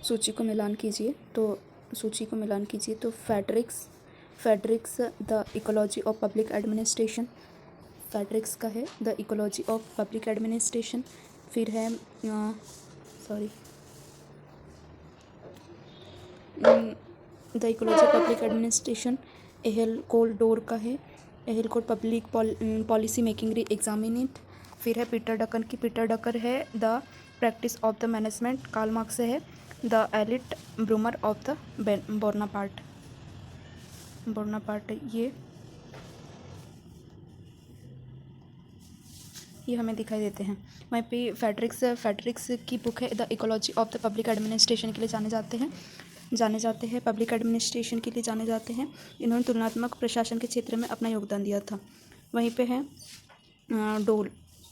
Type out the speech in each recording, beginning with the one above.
सूची को मिलान कीजिए। तो सूची को मिलान कीजिए तो Fred Riggs the ecology of public administration, Fred Riggs का है the ecology of public administration. फिर है the ecology of public administration Yehezkel Dror का है, Yehezkel public policy making reexamined. फिर है पीटर डकर की, पीटर डकर है the practice of the management, Karl Marx है द एलिट ब्रूमर ऑफ द बोनापार्ट। ये हमें दिखाई देते हैं। वहीं पे फेडरिक्स की बुक है the ecology of the public administration के लिए जाने जाते हैं पब्लिक एडमिनिस्ट्रेशन के लिए जाने जाते हैं। इन्होंने तुलनात्मक प्रशासन के क्षेत्र में अपना योगदान दिया था। वहीं पे है डोल,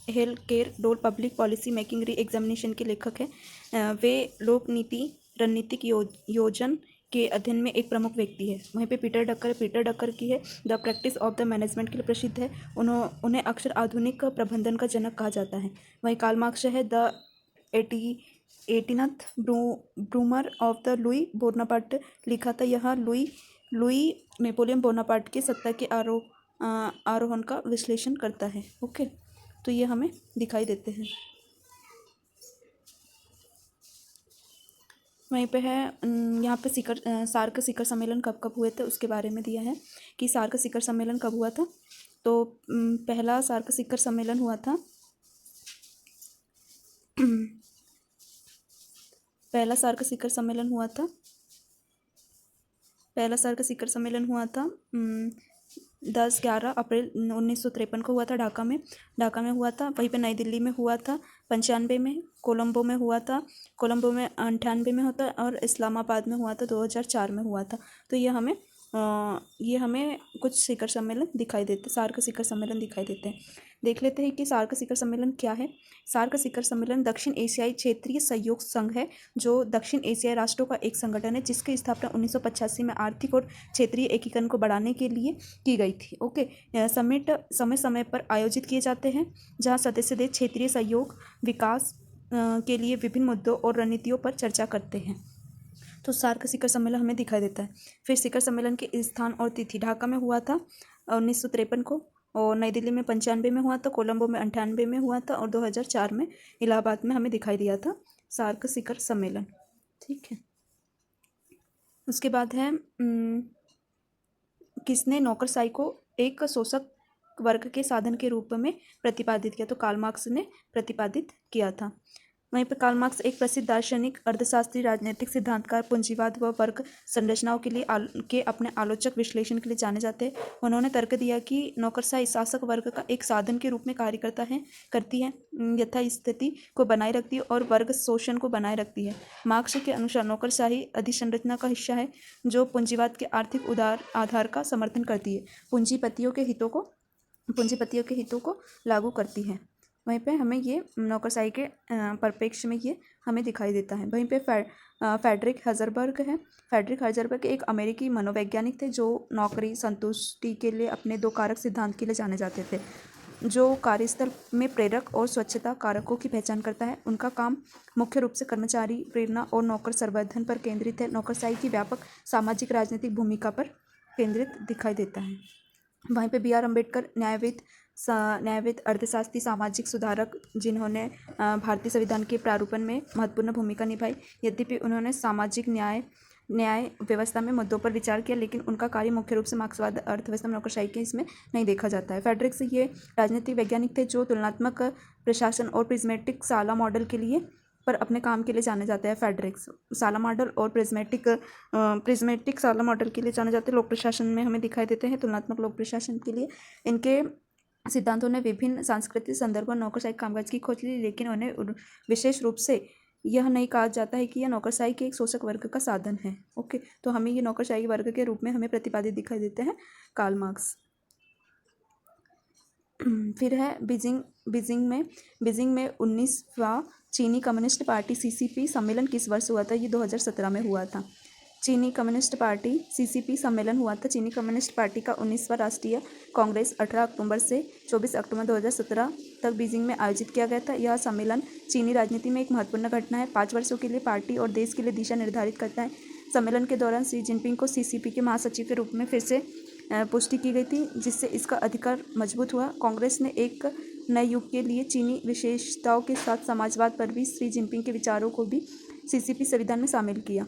हेल केर डोल public policy making re examination के लेखक है। वे लोक नीति रणनीतिक योजन के अध्ययन में एक प्रमुख व्यक्ति है। वहीं पे पीटर डकर की है the practice of the management के लिए प्रसिद्ध है। उन्हें अक्सर आधुनिक प्रबंधन का जनक कहा जाता है। वहीं कार्ल मार्क्स है the 18th Brumaire of the Louis Bonaparte लिखा था। यह लुई नेपोलियन बोनापार्ट के सत्ता के आरोहण का विश्लेषण करता है। ओके, तो ये हमें दिखाई देते हैं। वहीं पे है यहाँ पे सार्क शिखर सम्मेलन कब कब हुए थे उसके बारे में दिया है कि सार्क शिखर सम्मेलन कब हुआ था। तो पहला सार्क शिखर सम्मेलन हुआ था पहला सार्क शिखर सम्मेलन हुआ था 10-11 अप्रैल 1953 को हुआ था। ढाका में हुआ था। वहीं पे नई दिल्ली में हुआ था 95 में, कोलंबो में हुआ था, कोलंबो में 98 में होता, और इस्लामाबाद में हुआ था 2004 में हुआ था। तो ये हमें कुछ शिखर सम्मेलन दिखाई देते, सार्क शिखर सम्मेलन दिखाई देते हैं। देख लेते हैं कि सार्क शिखर सम्मेलन क्या है। सार्क शिखर सम्मेलन दक्षिण एशियाई क्षेत्रीय सहयोग संघ है, जो दक्षिण एशियाई राष्ट्रों का एक संगठन है जिसकी स्थापना 1985 में आर्थिक और क्षेत्रीय एकीकरण को बढ़ाने के लिए की गई थी। ओके, समिट समय समय पर आयोजित किए जाते हैं जहां सदस्य देश क्षेत्रीय सहयोग विकास के लिए विभिन्न मुद्दों और रणनीतियों पर चर्चा करते हैं। तो सार्क शिखर सम्मेलन हमें दिखाई देता है। फिर शिखर सम्मेलन के स्थान और तिथि, ढाका में हुआ था 1953 को, और नई दिल्ली में 95 में हुआ था, कोलंबो में 98 में हुआ था, और 2004 में इलाहाबाद में हमें दिखाई दिया था सार्क शिखर सम्मेलन। ठीक है, उसके बाद है किसने नौकरशाही को एक शोषक वर्ग के साधन के रूप में प्रतिपादित किया। तो कार्ल मार्क्स ने प्रतिपादित किया था। वहीं पर कार्ल मार्क्स एक प्रसिद्ध दार्शनिक, अर्थशास्त्री, राजनीतिक सिद्धांतकार, पूंजीवाद व वर्ग संरचनाओं के अपने आलोचक विश्लेषण के लिए जाने जाते हैं। उन्होंने तर्क दिया कि नौकरशाही शासक वर्ग का एक साधन के रूप में कार्य करती है, यथास्थिति को बनाए रखती है और वर्ग शोषण को बनाए रखती है। मार्क्स के अनुसार नौकरशाही अधिसंरचना का हिस्सा है जो पूंजीवाद के आर्थिक आधार का समर्थन करती है, पूंजीपतियों के हितों को लागू करती है। वहीं पे हमें ये नौकरशाही के परिप्रेक्ष्य में ये हमें दिखाई देता है। वहीं पे फ्रेडरिक हर्ज़बर्ग एक अमेरिकी मनोवैज्ञानिक थे जो नौकरी संतुष्टि के लिए अपने 2 कारक सिद्धांत के लिए जाने जाते थे, जो कार्यस्थल में प्रेरक और स्वच्छता कारकों की पहचान करता है। उनका काम मुख्य रूप से कर्मचारी प्रेरणा और नौकर संवर्धन पर केंद्रित है। नौकरशाही की व्यापक सामाजिक राजनीतिक भूमिका पर केंद्रित दिखाई देता है। वहीं पे बी आर अम्बेडकर न्यायविद, अर्थशास्त्री, सामाजिक सुधारक, जिन्होंने भारतीय संविधान के प्रारूपण में महत्वपूर्ण भूमिका निभाई। यद्यपि उन्होंने सामाजिक न्याय व्यवस्था में मुद्दों पर विचार किया, लेकिन उनका कार्य मुख्य रूप से मार्क्सवाद, अर्थव्यवस्था में नौकरशाही के इसमें नहीं देखा जाता है। फ्रेडरिक्स ये राजनीतिक वैज्ञानिक थे जो तुलनात्मक प्रशासन और प्रिज्मेटिक साला मॉडल के लिए पर अपने काम के लिए जाने जाते हैं। फ्रेडरिक्स साला मॉडल और प्रिज्मेटिक साला मॉडल के लिए जाने जाते हैं। लोक प्रशासन में हमें दिखाई देते हैं, तुलनात्मक लोक प्रशासन के लिए। इनके सिद्धांतों ने विभिन्न सांस्कृतिक संदर्भों नौकरशाही कामकाज की खोज ली, लेकिन उन्हें विशेष रूप से यह नहीं कहा जाता है कि यह नौकरशाही के एक शोषक वर्ग का साधन है। ओके, तो हमें ये नौकरशाही वर्ग के रूप में हमें प्रतिपादित दिखाई देते हैं कार्ल मार्क्स। फिर है बीजिंग में 19वां चीनी कम्युनिस्ट पार्टी CCP सम्मेलन किस वर्ष हुआ था। ये 2017 में हुआ था। चीनी कम्युनिस्ट पार्टी CCP सम्मेलन हुआ था। चीनी कम्युनिस्ट पार्टी का 19वां राष्ट्रीय कांग्रेस 18 अक्टूबर से 24 अक्टूबर 2017 तक बीजिंग में आयोजित किया गया था। यह सम्मेलन चीनी राजनीति में एक महत्वपूर्ण घटना है। 5 वर्षों के लिए पार्टी और देश के लिए दिशा निर्धारित करता है। सम्मेलन के दौरान शी जिनपिंग को CCP के महासचिव के रूप में फिर से पुष्टि की गई थी, जिससे इसका अधिकार मजबूत हुआ। कांग्रेस ने एक नए युग के लिए चीनी विशेषताओं के साथ समाजवाद पर भी शी जिनपिंग के विचारों को भी CCP संविधान में शामिल किया।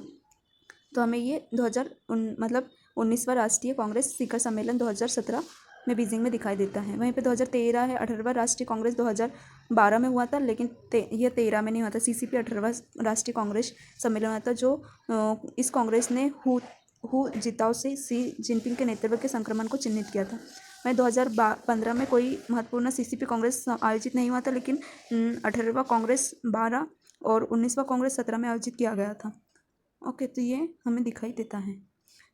तो हमें ये 19वां राष्ट्रीय कांग्रेस शिखर सम्मेलन 2017 में बीजिंग में दिखाई देता है। वहीं पे 2013 है 18वां राष्ट्रीय कांग्रेस 2012 में हुआ था, लेकिन यह 13 में नहीं हुआ था। CCP 18वां राष्ट्रीय कांग्रेस सम्मेलन हुआ था, जो इस कांग्रेस ने हु जिताओ से शी जिनपिंग के नेतृत्व के संक्रमण को चिन्हित किया था। वहीं 2015 में कोई महत्वपूर्ण CCP कांग्रेस आयोजित नहीं हुआ था, लेकिन 18वां कांग्रेस 12 और 19वां कांग्रेस 17 में आयोजित किया गया था। ओके, तो ये हमें दिखाई देता है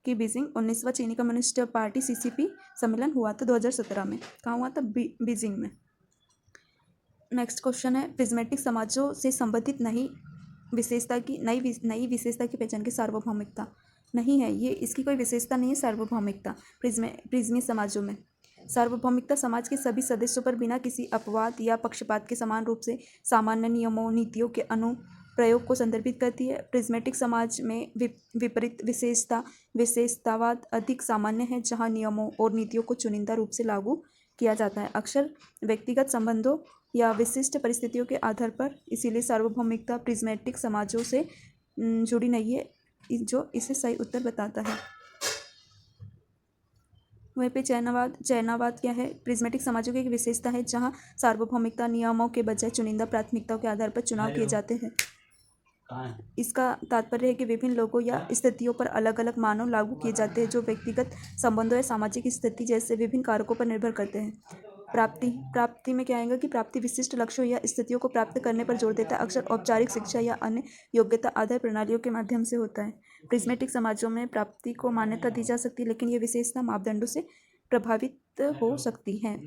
कि बीजिंग 19वां चीनी कम्युनिस्ट पार्टी CCP सम्मेलन हुआ था 2017 में। कहाँ हुआ था? बीजिंग में। नेक्स्ट क्वेश्चन है, प्रिज्मेटिक समाजों से संबंधित नई विशेषता की पहचान की सार्वभौमिकता नहीं है। ये इसकी कोई विशेषता नहीं है सार्वभौमिकता। प्रिज्मी समाजों में सार्वभौमिकता समाज के सभी सदस्यों पर बिना किसी अपवाद या पक्षपात के समान रूप से सामान्य नियमों नीतियों के अनुप्रयोग को संदर्भित करती है। प्रिज्मेटिक समाज में विपरीत विशेषतावाद अधिक सामान्य है, जहां नियमों और नीतियों को चुनिंदा रूप से लागू किया जाता है, अक्सर व्यक्तिगत संबंधों या विशिष्ट परिस्थितियों के आधार पर। इसीलिए सार्वभौमिकता प्रिज्मेटिक समाजों से जुड़ी नहीं है, जो इसे सही उत्तर बताता है। वहीं पे चयनावाद क्या है? प्रिज्मेटिक समाजों की एक विशेषता है जहां सार्वभौमिकता नियमों के बजाय चुनिंदा प्राथमिकताओं के आधार पर चुनाव किए जाते हैं। इसका तात्पर्य है कि विभिन्न लोगों या स्थितियों पर अलग अलग मानव लागू किए जाते हैं, जो व्यक्तिगत संबंधों या सामाजिक स्थिति जैसे विभिन्न कारकों पर निर्भर करते हैं। प्राप्ति में क्या आएगा कि प्राप्ति विशिष्ट लक्ष्यों या स्थितियों को प्राप्त करने पर जोर देता है, अक्सर औपचारिक शिक्षा या अन्य योग्यता आधार प्रणालियों के माध्यम से होता है। प्रिज्मेटिक समाजों में प्राप्ति को मान्यता दी जा सकती है, लेकिन ये विशेषता मापदंडों से प्रभावित हो सकती है।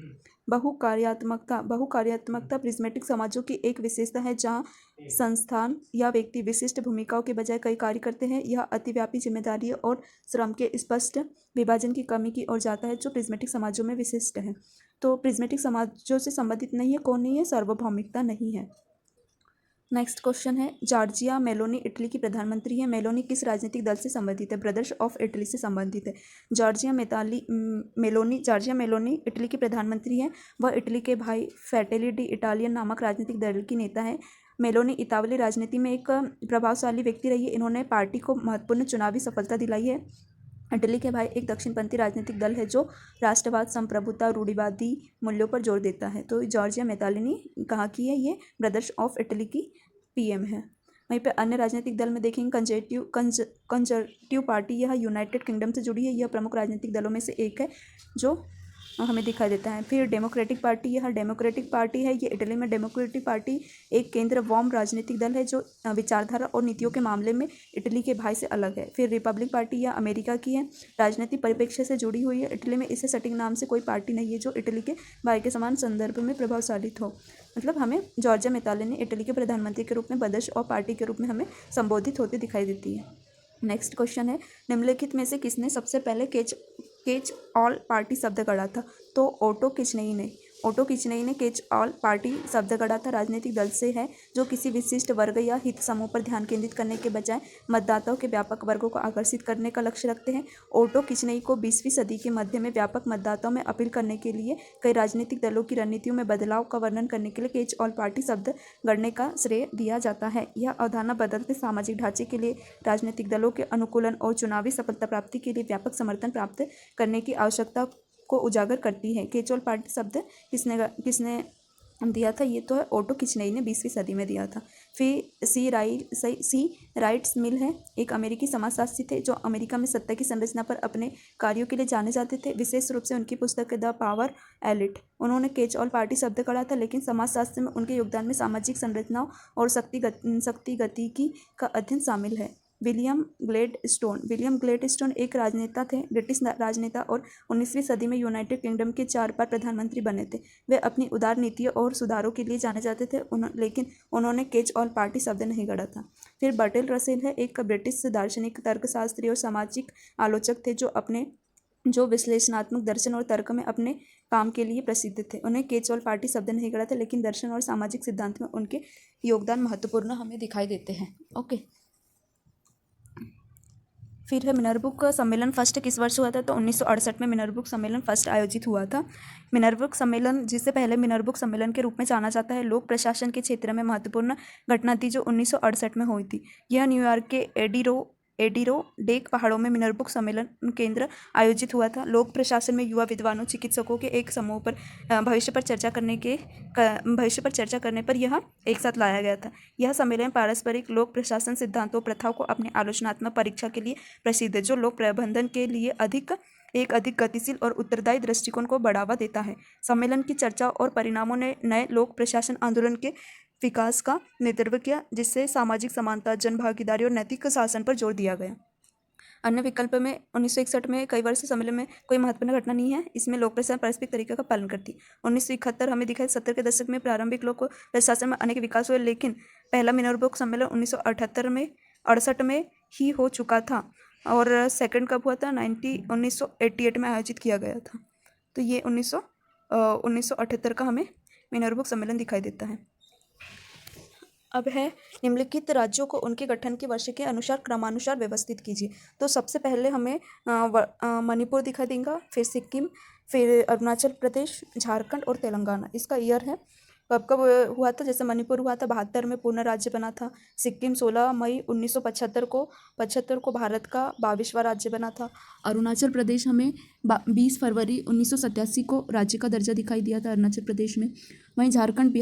बहुकार्यात्मकता प्रिज्मेटिक समाजों की एक विशेषता है, जहां संस्थान या व्यक्ति विशिष्ट भूमिकाओं के बजाय कई कार्य करते हैं। यह अतिव्यापी जिम्मेदारियों और श्रम के स्पष्ट विभाजन की कमी की ओर जाता है, जो प्रिज्मेटिक समाजों में विशिष्ट है। तो प्रिज्मेटिक समाजों से संबंधित नहीं है, कौन नहीं है? सार्वभौमिकता नहीं है। नेक्स्ट क्वेश्चन है, जॉर्जिया मेलोनी इटली की प्रधानमंत्री है। मेलोनी किस राजनीतिक दल से संबंधित है? ब्रदर्स ऑफ इटली से संबंधित है। जॉर्जिया मेलोनी इटली की प्रधानमंत्री है। वह इटली के भाई फ्रैटेली डी इटालियन नामक राजनीतिक दल की नेता है। मेलोनी इतालवी राजनीति में एक प्रभावशाली व्यक्ति रही है। इन्होंने पार्टी को महत्वपूर्ण चुनावी सफलता दिलाई है। इटली के भाई एक दक्षिणपंथी राजनीतिक दल है, जो राष्ट्रवाद, संप्रभुता, रूढ़िवादी मूल्यों पर जोर देता है। तो जॉर्जिया मेलोनी कहाँ की है? ये ब्रदर्स ऑफ इटली की PM है। वहीं पे अन्य राजनीतिक दल में देखेंगे कंजर्वेटिव पार्टी, यह यूनाइटेड किंगडम से जुड़ी है। यह प्रमुख राजनीतिक दलों में से एक है जो हमें दिखाई देता है। फिर डेमोक्रेटिक पार्टी, यह डेमोक्रेटिक पार्टी है। ये इटली में डेमोक्रेटिक पार्टी एक केंद्र वाम राजनीतिक दल है, जो विचारधारा और नीतियों के मामले में इटली के भाई से अलग है। फिर रिपब्लिक पार्टी, यह अमेरिका की है, राजनीतिक परिप्रेक्ष्य से जुड़ी हुई है। इटली में इसे सटीक नाम से कोई पार्टी नहीं है जो इटली के भाई के समान संदर्भ में प्रभावशाली हो। मतलब हमें जॉर्जिया मेलोनी इटली के प्रधानमंत्री के रूप में ब्रदर्स और पार्टी के रूप में हमें संबोधित होते दिखाई देती है। नेक्स्ट क्वेश्चन है, निम्नलिखित में से किसने सबसे पहले कैच ऑल पार्टी शब्द गढ़ा था? तो ओटो किचनई ने कैच ऑल पार्टी शब्द गढ़ा था। राजनीतिक दल से है जो किसी विशिष्ट वर्ग या हित समूह पर ध्यान केंद्रित करने के बजाय मतदाताओं के व्यापक वर्गों को आकर्षित करने का लक्ष्य रखते हैं। ओटो किचनई को 20वीं सदी के मध्य में व्यापक मतदाताओं में अपील करने के लिए कई राजनीतिक दलों की रणनीतियों में बदलाव का वर्णन करने के लिए कैच ऑल पार्टी शब्द गढ़ने का श्रेय दिया जाता है। यह अवधारणा बदलते सामाजिक ढांचे के लिए राजनीतिक दलों के अनुकूलन और चुनावी सफलता प्राप्ति के लिए व्यापक समर्थन प्राप्त करने की आवश्यकता को उजागर करती है। कैच ऑल पार्टी शब्द किसने दिया था? ये तो है ओटो किचनई ने 20वीं सदी में दिया था। फिर सी राइट्स मिल है, एक अमेरिकी समाजशास्त्री थे जो अमेरिका में सत्ता की संरचना पर अपने कार्यों के लिए जाने जाते थे। विशेष रूप से उनकी पुस्तक द पावर एलिट, उन्होंने कैच ऑल पार्टी शब्द गढ़ा था, लेकिन समाजशास्त्र में उनके योगदान में सामाजिक संरचनाओं और शक्ति गतिकी का अध्ययन शामिल है। विलियम ग्लेडस्टोन एक राजनेता थे, ब्रिटिश राजनेता, और 19वीं सदी में यूनाइटेड किंगडम के 4 बार प्रधानमंत्री बने थे। वे अपनी उदार नीतियों और सुधारों के लिए जाने जाते थे, लेकिन उन्होंने कैच ऑल पार्टी शब्द नहीं गढ़ा था। फिर बर्टल रसेल है, एक ब्रिटिश दार्शनिक, तर्कशास्त्री और सामाजिक आलोचक थे जो विश्लेषणात्मक दर्शन और तर्क में अपने काम के लिए प्रसिद्ध थे। उन्हें कैच ऑल पार्टी शब्द नहीं गढ़ा था, लेकिन दर्शन और सामाजिक सिद्धांत में उनके योगदान महत्वपूर्ण हमें दिखाई देते हैं। ओके, फिर है मिनरबुक सम्मेलन फर्स्ट किस वर्ष हुआ था? तो 1968 में मिनरबुक सम्मेलन फर्स्ट आयोजित हुआ था। मिनरबुक सम्मेलन, जिसे पहले मिनरबुक सम्मेलन के रूप में जाना जाता है, लोक प्रशासन के क्षेत्र में महत्वपूर्ण घटना थी जो 1968 में हुई थी। यह न्यूयॉर्क के एडिरोडेक पहाड़ों में मिनरबुक सम्मेलन केंद्र आयोजित हुआ था। लोक प्रशासन में युवा विद्वानों, चिकित्सकों के एक समूह पर भविष्य पर चर्चा करने पर यह एक साथ लाया गया था। यह सम्मेलन पारस्परिक लोक प्रशासन सिद्धांतों, प्रथाओं को अपने आलोचनात्मक परीक्षा के लिए प्रसिद्ध है, जो लोक प्रबंधन के लिए एक अधिक गतिशील और उत्तरदायी दृष्टिकोण को बढ़ावा देता है। सम्मेलन की चर्चा और परिणामों ने नए लोक प्रशासन आंदोलन के विकास का नेतृत्व किया, जिससे सामाजिक समानता, जनभागीदारी और नैतिक शासन पर जोर दिया गया। अन्य विकल्प में 1961 में कई वर्ष सम्मेलन में कोई महत्वपूर्ण घटना नहीं है। इसमें लोक प्रशासन पारस्परिक तरीके का पालन करती। 1971 हमें दिखाई 70 के दशक में प्रारंभिक लोक प्रशासन में अनेक विकास हुए, लेकिन पहला मिनरबुक सम्मेलन 1968 में ही हो चुका था, और सेकंड कब हुआ था? 1988 में आयोजित किया गया था। तो ये 1978 का हमें मिनरबुक सम्मेलन दिखाई देता है। अब है निम्नलिखित राज्यों को उनके गठन के वर्ष के अनुसार क्रमानुसार व्यवस्थित कीजिए। तो सबसे पहले हमें मणिपुर दिखाई देगा, फिर सिक्किम, फिर अरुणाचल प्रदेश, झारखंड और तेलंगाना। इसका ईयर है कब हुआ था? जैसे मणिपुर हुआ था 72 में पूर्ण राज्य बना था। सिक्किम 16 मई 1975 को भारत का 22वां राज्य बना था। अरुणाचल प्रदेश हमें 20 फरवरी 1987 को राज्य का दर्जा दिखाई दिया था अरुणाचल प्रदेश में। वहीं झारखंड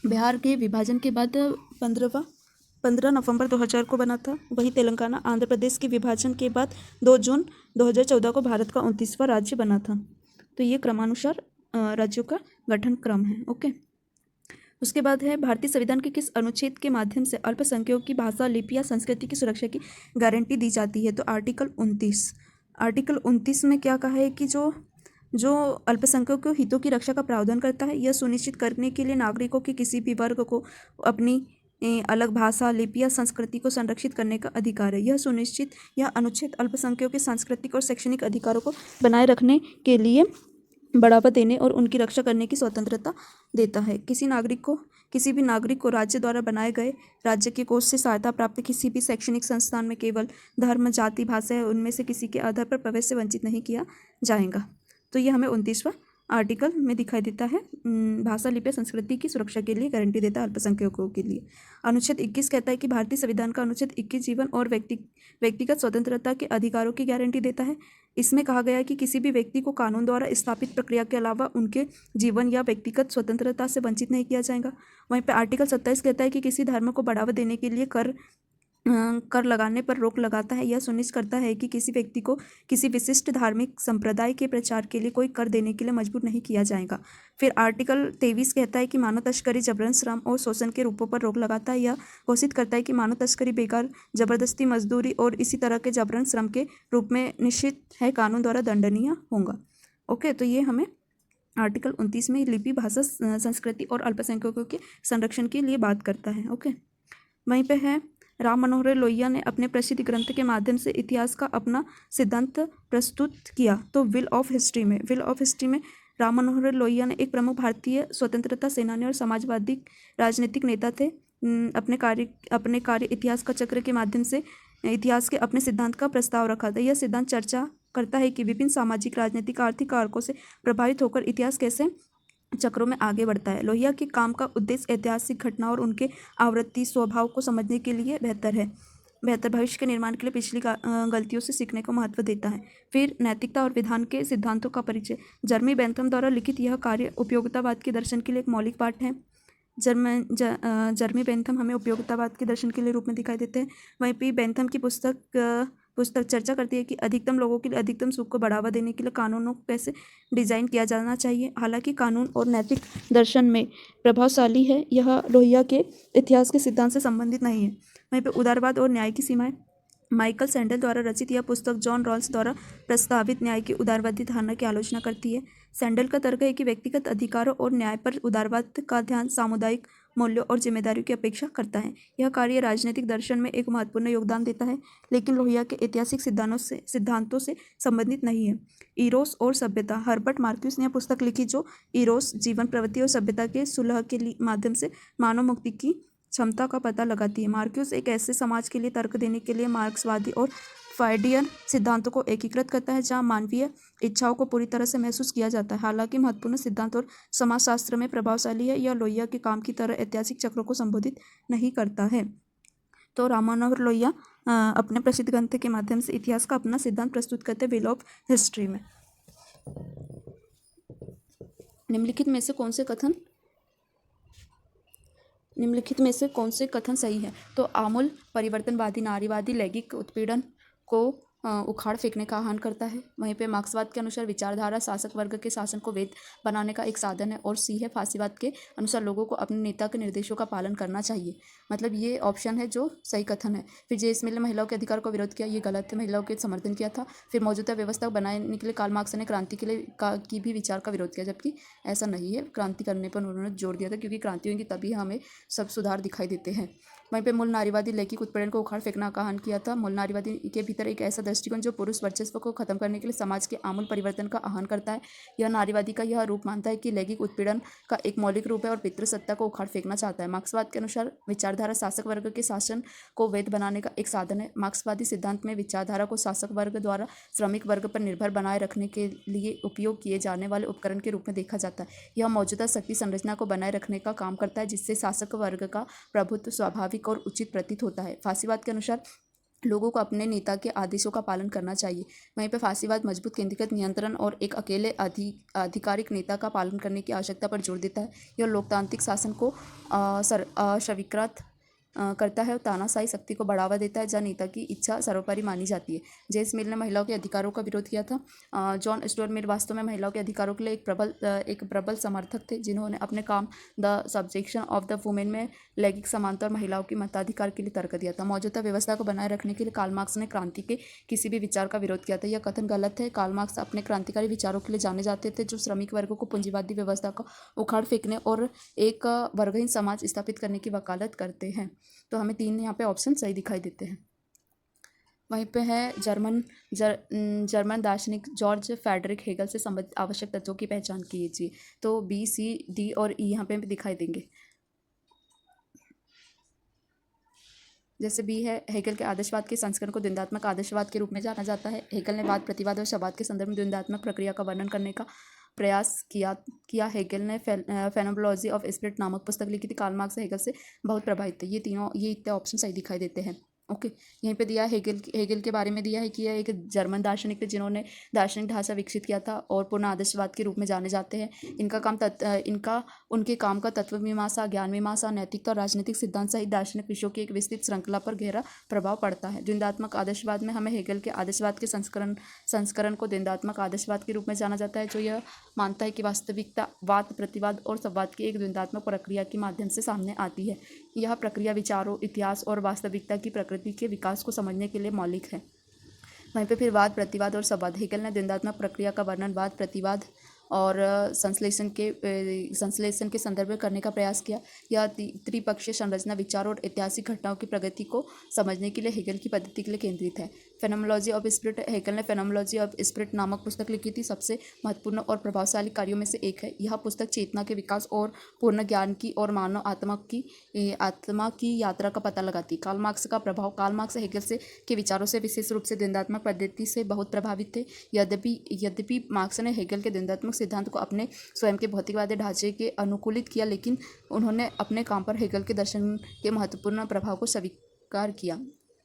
बिहार के विभाजन के बाद 15 नवंबर 2000 को बना था। वहीं तेलंगाना आंध्र प्रदेश के विभाजन के बाद 2 जून 2014 को भारत का 29वां राज्य बना था। तो ये क्रमानुसार राज्यों का गठन क्रम है। ओके, उसके बाद है भारतीय संविधान के किस अनुच्छेद के माध्यम से अल्पसंख्यकों की भाषा, लिपि या संस्कृति की सुरक्षा की गारंटी दी जाती है? तो आर्टिकल 29 में क्या कहा है कि जो अल्पसंख्यकों के हितों की रक्षा का प्रावधान करता है, यह सुनिश्चित करने के लिए नागरिकों के किसी भी वर्ग को अपनी अलग भाषा, लिपि या संस्कृति को संरक्षित करने का अधिकार है। यह अनुच्छेद अल्पसंख्यकों के सांस्कृतिक और शैक्षणिक अधिकारों को बनाए रखने के लिए बढ़ावा देने और उनकी रक्षा करने की स्वतंत्रता देता है। किसी भी नागरिक को राज्य द्वारा बनाए गए राज्य के कोष से सहायता प्राप्त किसी भी शैक्षणिक संस्थान में केवल धर्म, जाति, भाषा या उनमें से किसी के आधार पर प्रवेश से वंचित नहीं किया जाएगा। तो ये हमें 29वां आर्टिकल में दिखाई देता है। भाषा, लिपि, संस्कृति की सुरक्षा के लिए गारंटी देता है अल्पसंख्यकों के लिए। अनुच्छेद 21 कहता है कि भारतीय संविधान का अनुच्छेद 21 जीवन और व्यक्तिगत स्वतंत्रता के अधिकारों की गारंटी देता है। इसमें कहा गया है कि किसी भी व्यक्ति को कानून द्वारा स्थापित प्रक्रिया के अलावा उनके जीवन या व्यक्तिगत स्वतंत्रता से वंचित नहीं किया जाएगा। वहीं पर आर्टिकल 27 कहता है कि किसी धर्म को बढ़ावा देने के लिए कर लगाने पर रोक लगाता है। यह सुनिश्चित करता है कि किसी व्यक्ति को किसी विशिष्ट धार्मिक संप्रदाय के प्रचार के लिए कोई कर देने के लिए मजबूर नहीं किया जाएगा। फिर आर्टिकल 23 कहता है कि मानव तस्करी, जबरन श्रम और शोषण के रूपों पर रोक लगाता है। यह घोषित करता है कि मानव तस्करी, बेकार, जबरदस्ती मजदूरी और इसी तरह के जबरन श्रम के रूप में निश्चित है कानून द्वारा दंडनीय होगा। ओके, तो ये हमें आर्टिकल 29 में लिपि, भाषा, संस्कृति और अल्पसंख्यकों के संरक्षण के लिए बात करता है। ओके, वहीं पे है राम मनोहर लोहिया ने अपने प्रसिद्ध ग्रंथ के माध्यम से इतिहास का अपना सिद्धांत प्रस्तुत किया। तो व्हील ऑफ हिस्ट्री में राम मनोहर लोहिया ने एक प्रमुख भारतीय स्वतंत्रता सेनानी और समाजवादी राजनीतिक नेता थे। अपने कार्य इतिहास का चक्र के माध्यम से इतिहास के अपने सिद्धांत का प्रस्ताव रखा था। यह सिद्धांत चर्चा करता है कि विभिन्न सामाजिक, राजनीतिक, आर्थिक कारकों से प्रभावित होकर इतिहास कैसे चक्रों में आगे बढ़ता है। लोहिया के काम का उद्देश्य ऐतिहासिक घटनाओं और उनके आवृत्ति स्वभाव को समझने के लिए बेहतर भविष्य के निर्माण के लिए पिछली गलतियों से सीखने को महत्व देता है। फिर नैतिकता और विधान के सिद्धांतों का परिचय। जर्मी बेंथम द्वारा लिखित यह कार्य उपयोगितावाद के दर्शन के लिए एक मौलिक पाठ है। जर्मी बेंथम हमें उपयोगितावाद के दर्शन के लिए रूप में दिखाई देते हैं। वहीं पर बेंथम की पुस्तक चर्चा करती है कि अधिकतम लोगों के लिए अधिकतम सुख को बढ़ावा देने के लिए कानूनों को कैसे डिजाइन किया जाना चाहिए। हालांकि कानून और नैतिक दर्शन में प्रभावशाली है, यह लोहिया के इतिहास के सिद्धांत से संबंधित नहीं है। वहीं पर उदारवाद और न्याय की सीमाएं। माइकल सैंडल द्वारा रचित यह पुस्तक जॉन रॉल्स द्वारा प्रस्तावित न्याय की उदारवादी धारणा की आलोचना करती है। सैंडल का तर्क है कि व्यक्तिगत अधिकारों और न्याय पर उदारवाद का ध्यान सामुदायिक मूल्यों और जिम्मेदारियों की अपेक्षा करता है। यह कार्य राजनीतिक दर्शन में एक महत्वपूर्ण योगदान देता है, लेकिन लोहिया के ऐतिहासिक सिद्धांतों से संबंधित नहीं है। इरोस और सभ्यता। हर्बर्ट मार्क्यूस ने यह पुस्तक लिखी जो इरोस, जीवन प्रवृत्ति और सभ्यता के सुलह के माध्यम से मानव मुक्ति की क्षमता का पता लगाती है। मार्क्यूस एक ऐसे समाज के लिए तर्क देने के लिए मार्क्सवादी और फ्रायडियन सिद्धांतों को एकीकृत करता है जहां मानवीय इच्छाओं को पूरी तरह से महसूस किया जाता है। हालांकि महत्वपूर्ण सिद्धांत और समाजशास्त्र में प्रभावशाली है, यह लोहिया के काम की तरह ऐतिहासिक चक्रों को संबोधित नहीं करता है। तो राम मनोहर लोहिया अपने प्रसिद्ध ग्रंथ के माध्यम से इतिहास का अपना सिद्धांत प्रस्तुत करते हैं व्हील ऑफ हिस्ट्री में। निम्नलिखित में से कौन से कथन सही है? तो आमूल परिवर्तनवादी नारीवादी लैंगिक उत्पीड़न को उखाड़ फेंकने का आह्वान करता है। वहीं पे मार्क्सवाद के अनुसार विचारधारा शासक वर्ग के शासन को वैध बनाने का एक साधन है। और सी है फासीवाद के अनुसार लोगों को अपने नेता के निर्देशों का पालन करना चाहिए। मतलब ये ऑप्शन है जो सही कथन है। फिर जेम्स मिल ने महिलाओं के अधिकार का विरोध किया, ये गलत है, महिलाओं के समर्थन किया था। फिर मौजूदा व्यवस्था बनाने के लिए कार्ल मार्क्स ने क्रांति के लिए की भी विचार का विरोध किया, जबकि ऐसा नहीं है। क्रांति करने पर उन्होंने जोर दिया था, क्योंकि क्रांति होगी तभी हमें सब सुधार दिखाई देते हैं। वहीं पे मूल नारीवादी लैंगिक उत्पीड़न को उखाड़ फेंकना का आह्वान किया था। मूल नारीवादी के भीतर एक ऐसा दृष्टिकोण जो पुरुष वर्चस्व को खत्म करने के लिए समाज के आमूल परिवर्तन का आह्वान करता है। यह नारीवादी का यह रूप मानता है कि लैंगिक उत्पीड़न का एक मौलिक रूप है और पितृसत्ता को उखाड़ फेंकना चाहता है। मार्क्सवाद के अनुसार विचारधारा शासक वर्ग के शासन को वैध बनाने का एक साधन है। मार्क्सवादी सिद्धांत में विचारधारा को शासक वर्ग द्वारा श्रमिक वर्ग पर निर्भर बनाए रखने के लिए उपयोग किए जाने वाले उपकरण के रूप में देखा जाता है। यह मौजूदा शक्ति संरचना को बनाए रखने का काम करता है, जिससे शासक वर्ग का प्रभुत्व स्वाभाविक और उचित प्रतीत होता है। फासीवाद के अनुसार लोगों को अपने नेता के आदेशों का पालन करना चाहिए। वहीं पर फासीवाद मजबूत केंद्रीकृत नियंत्रण और एक अकेले आधिकारिक नेता का पालन करने की आवश्यकता पर जोर देता है। यह लोकतांत्रिक शासन को स्वीकृत करता है और तानाशाही शक्ति को बढ़ावा देता है, जहाँ नेता की इच्छा सर्वोपरि मानी जाती है। जेम्स मिल ने महिलाओं के अधिकारों का विरोध किया था। जॉन स्टुअर्ट मिल वास्तव में महिलाओं के अधिकारों के लिए एक प्रबल समर्थक थे, जिन्होंने अपने काम the subjection of the women में लैंगिक समानता और महिलाओं के मताधिकार के लिए तर्क दिया था। मौजूदा व्यवस्था को बनाए रखने के लिए कार्ल मार्क्स ने क्रांति के किसी भी विचार का विरोध किया था। यह कथन गलत है। कार्ल मार्क्स अपने क्रांतिकारी विचारों के लिए जाने जाते थे, जो श्रमिक वर्ग को पूंजीवादी व्यवस्था को उखाड़ फेंकने और एक वर्गहीन समाज स्थापित करने की वकालत करते हैं। तो हमें 3 यहाँ पे ऑप्शन सही दिखाई देते हैं। वहीं पे है जर्मन दार्शनिक जॉर्ज फ्रेडरिक हेगल से संबंधित आवश्यक तत्वों की पहचान कीजिए। तो बी, सी, डी और ई यहाँ पे दिखाई देंगे। जैसे बी है, हेगल के आदर्शवाद के संस्करण को द्वंद्वात्मक आदर्शवाद के रूप में जाना जाता है। हेगल ने वाद, प्रतिवाद और संवाद के संदर्भ में द्वंद्वात्मक प्रक्रिया का वर्णन करने का प्रयास किया। हेगल ने फेनोमेनोलॉजी ऑफ स्पिरिट नामक पुस्तक लिखी थी। कार्ल मार्क्स हेगल से बहुत प्रभावित थे। ये इतने ऑप्शन सही दिखाई देते हैं। ओके, यहीं पे दिया हेगल के बारे में दिया है कि यह एक जर्मन दार्शनिक थे, जिन्होंने दार्शनिक ढांचा विकसित किया था और पूर्ण आदर्शवाद के रूप में जाने जाते हैं। उनके काम का तत्व मीमांसा, ज्ञान मीमांसा, नैतिकता और राजनीतिक सिद्धांत सहित दार्शनिक विषयों की एक विस्तृत श्रृंखला पर गहरा प्रभाव पड़ता है। द्वंद्वात्मक आदर्शवाद में हमें हेगल के आदर्शवाद के संस्करण को द्वंद्वात्मक आदर्शवाद के रूप में जाना जाता है, जो यह मानता है कि वास्तविकता वाद, प्रतिवाद और संवाद की एक द्वंद्वात्मक प्रक्रिया के माध्यम से सामने आती है। यह प्रक्रिया विचारों, इतिहास और वास्तविकता की प्रकृति के विकास को समझने के लिए मौलिक है। वहीं पे फिर वाद, प्रतिवाद और संवाद। हेगल ने द्वंद्वात्मक प्रक्रिया का वर्णन वाद, प्रतिवाद और संश्लेषण के संदर्भ में करने का प्रयास किया। यह त्रिपक्षीय संरचना, विचारों और ऐतिहासिक घटनाओं की प्रगति को समझने के लिए हेगल की पद्धति के लिए केंद्रित है। Phenomenology of spirit. हेगल ने फेनोमेनोलॉजी ऑफ स्पिरिट नामक पुस्तक लिखी थी। सबसे महत्वपूर्ण और प्रभावशाली कार्यों में से एक है। यह पुस्तक चेतना के विकास और पूर्ण ज्ञान की और मानव आत्मा की यात्रा का पता लगाती है। कार्ल मार्क्स का प्रभाव। कार्ल मार्क्स हेगल के विचारों से विशेष रूप से द्वंद्वात्मक पद्धति से बहुत प्रभावित थे। यद्यपि मार्क्स ने हेगल के द्वंद्वात्मक सिद्धांत को अपने स्वयं के भौतिकवादी ढांचे के अनुकूलित किया, लेकिन उन्होंने अपने काम पर हेगल के दर्शन के महत्वपूर्ण प्रभाव को स्वीकार किया।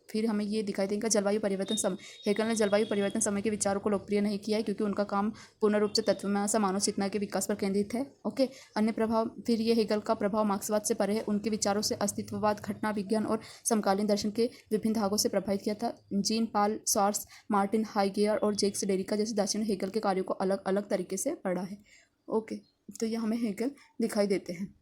फिर हमें ये दिखाई देगा जलवायु परिवर्तन समय। हेगल ने जलवायु परिवर्तन समय के विचारों को लोकप्रिय नहीं किया है, क्योंकि उनका काम पूर्ण रूप से तत्वमीमांसा, मानव चेतना के विकास पर केंद्रित है। ओके, अन्य प्रभाव। फिर ये हेगल का प्रभाव मार्क्सवाद से परे है। उनके विचारों से अस्तित्ववाद, घटना विज्ञान और समकालीन दर्शन के विभिन्न भागों से प्रभावित किया था। जीन पॉल सार्ट्रे, मार्टिन हाइडेगर और जैक्स डेरिडा जैसे दार्शनिक हेगल के कार्यों को अलग अलग तरीके से पढ़ा है। ओके, तो ये हमें हेगल दिखाई देते हैं।